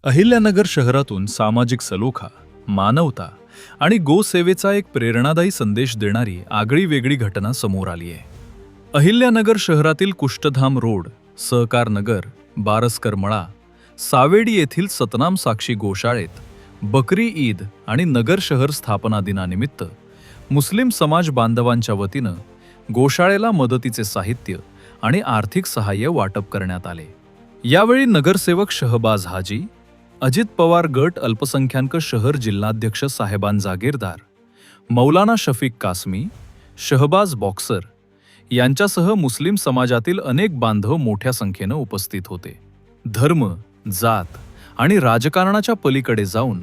अहिल्यानगर शहरातून सामाजिक सलोखा, मानवता आणि गोसेवेचा एक प्रेरणादायी संदेश देणारी आगळी वेगळी घटना समोर आली आहे. अहिल्यानगर शहरातील कुष्ठधाम रोड, सहकार नगर, बारसकर मळा, सावेडी येथील सतनाम साक्षी गोशाळेत बकरी ईद आणि नगर शहर स्थापना दिनानिमित्त मुस्लिम समाज बांधवांच्या वतीनं गोशाळेला मदतीचे साहित्य आणि आर्थिक सहाय्य वाटप करण्यात आले. यावेळी नगरसेवक शहबाज हाजी, अजित पवार गट अल्पसंख्याक शहर जिल्हाध्यक्ष साहेबान जागीरदार, मौलाना शफीक कासमी, शहबाज बॉक्सर यांच्यासह मुस्लिम समाजातील अनेक बांधव मोठ्या संख्येनं उपस्थित होते. धर्म, जात आणि राजकारणाच्या पलीकडे जाऊन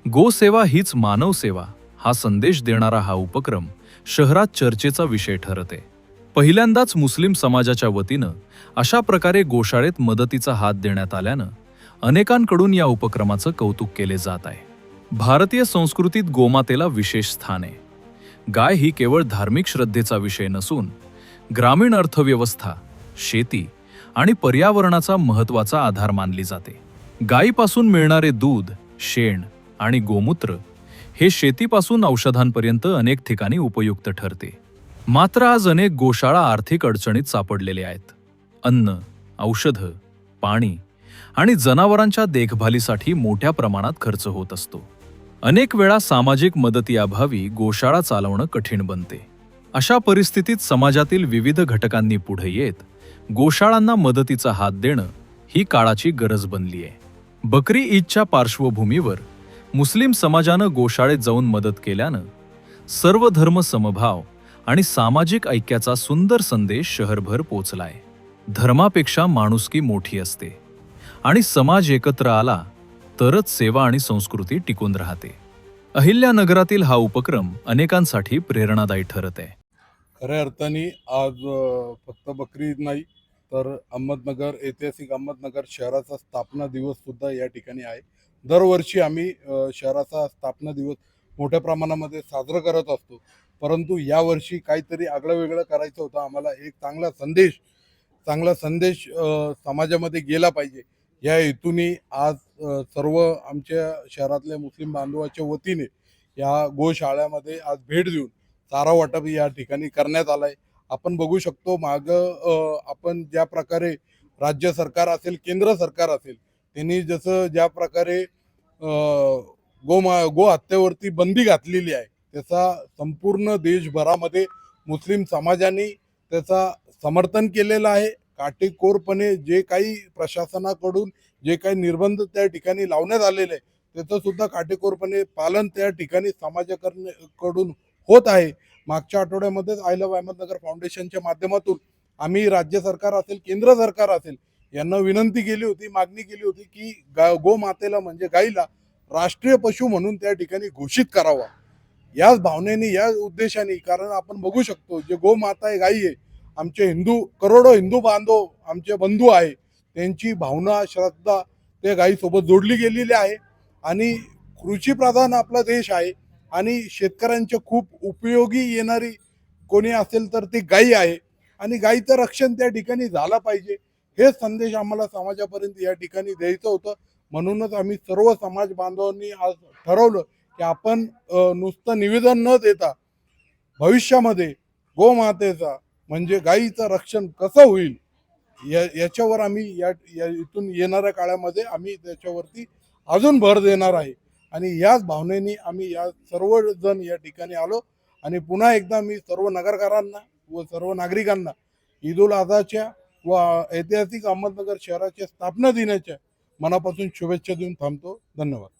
गोसेवा हीच मानव सेवा हा संदेश देणारा हा उपक्रम शहरात चर्चेचा विषय ठरत आहे. पहिल्यांदाच मुस्लिम समाजाच्या वतीनं अशा प्रकारे गोशाळेत मदतीचा हात देण्यात आल्यानं अनेकांकडून या उपक्रमाचं कौतुक केले जात आहे. भारतीय संस्कृतीत गोमातेला विशेष स्थान आहे. गाय ही केवळ धार्मिक श्रद्धेचा विषय नसून ग्रामीण अर्थव्यवस्था, शेती आणि पर्यावरणाचा महत्त्वाचा आधार मानली जाते. गायीपासून मिळणारे दूध, शेण आणि गोमूत्र हे शेतीपासून औषधांपर्यंत अनेक ठिकाणी उपयुक्त ठरते. मात्र आज अनेक गोशाळा आर्थिक अडचणीत सापडलेले आहेत. अन्न, औषधं, पाणी आणि जनावरांच्या देखभालीसाठी मोठ्या प्रमाणात खर्च होत असतो. अनेक वेळा सामाजिक मदतीअभावी गोशाळा चालवणं कठीण बनते. अशा परिस्थितीत समाजातील विविध घटकांनी पुढे येत गोशाळांना मदतीचा हात देणं ही काळाची गरज बनली आहे. बकरी ईदच्या पार्श्वभूमीवर मुस्लिम समाजानं गोशाळेत जाऊन मदत केल्यानं सर्व धर्म समभाव आणि सामाजिक ऐक्याचा सुंदर संदेश शहरभर पोचलाय. धर्मापेक्षा माणुसकी मोठी असते आणि समाज एकत्र आला तरच सेवा आणि संस्कृती टिकून राहते. अहिल्यानगरातील हा उपक्रम अनेकांसाठी प्रेरणादायी ठरत आहे. खऱ्या अर्थाने आज फक्त बकरी ईद नाही तर अहमदनगर, ऐतिहासिक अहमदनगर शहराचा स्थापना दिवस सुद्धा या ठिकाणी आहे. दरवर्षी आम्ही शहराचा स्थापना दिवस मोठ्या प्रमाणामध्ये साजरा करत असतो, परंतु यावर्षी काहीतरी आगळं वेगळं करायचं होतं. आम्हाला एक चांगला संदेश समाजामध्ये गेला पाहिजे या हेतूने आज सर्व आमच्या शहरातल्या मुस्लिम बांधवाच्या वतीने या गोशाळ्यामध्ये आज भेट देऊन चारा वाटप या ठिकाणी करण्यात आलाय. आपण बघू शकतो आपण ज्या प्रकारे राज्य सरकार असेल, केंद्र सरकार असेल, त्यांनी जसं ज्या प्रकारे गो हत्यावरती बंदी घातलेली आहे, त्याचा संपूर्ण देशभरामध्ये मुस्लिम समाजाने त्याचा समर्थन केलेलं आहे. काटेकोरपणे जे काही प्रशासनाकडून जे काही निर्बंध त्या ठिकाणी लावण्यात आलेले आहे त्याचं सुद्धा काटेकोरपणे पालन त्या ठिकाणी समाजाकडून होत आहे. मागच्या आठवड्यामध्येच आय लव्ह अहमदनगर फाउंडेशनच्या माध्यमातून आम्ही राज्य सरकार असेल, केंद्र सरकार असेल यांना विनंती केली होती, मागणी केली होती की गोमातेला म्हणजे गाईला राष्ट्रीय पशु म्हणून त्या ठिकाणी घोषित करावा. याच भावनेने, या उद्देशाने, कारण आपण बघू शकतो जे गोमाता आहे, गाई आहे, आमचे करोडो हिंदू बांधव, आमचे बंधू आहे, त्यांची भावना, श्रद्धा त्या गायीसोबत जोडली गेलेली आहे. आणि कृषीप्रधान आपला देश आहे आणि शेतकऱ्यांच्या खूप उपयोगी येणारी कोणी असेल तर ती गायी आहे आणि गायीचं रक्षण त्या ठिकाणी झालं पाहिजे. हे संदेश आम्हाला समाजापर्यंत या ठिकाणी द्यायचं होतं. म्हणूनच आम्ही सर्व समाज बांधवांनी आज ठरवलं की आपण नुसतं निवेदन न देता भविष्यामध्ये गोमातेचा म्हणजे गायीचं रक्षण कसं होईल याच्यावर आम्ही इथून येणाऱ्या काळामध्ये आम्ही त्याच्यावरती अजून भर देणार आहे. आणि याच भावनेने आम्ही या सर्वजण या ठिकाणी आलो. आणि पुन्हा एकदा मी सर्व नगरकरांना व सर्व नागरिकांना ईद उल अजहाच्या व ऐतिहासिक अहमदनगर शहराच्या स्थापना दिनाच्या मनापासून शुभेच्छा देऊन थांबतो. धन्यवाद.